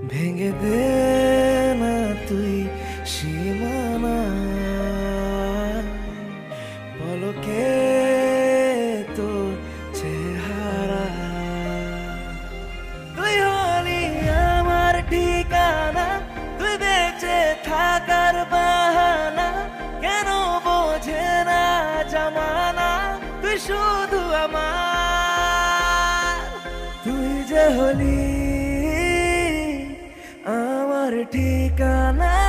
ভেঙে দে না তুই সীমানা, পলকে তোর চেহারা। তুই হলি আমার ঠিকানা, তুই বেঁচে থাকার বাহানা। কেন বোঝে না জামানা, তুই শুধু আমার। তুই যে হলি আমার ঠিকানা।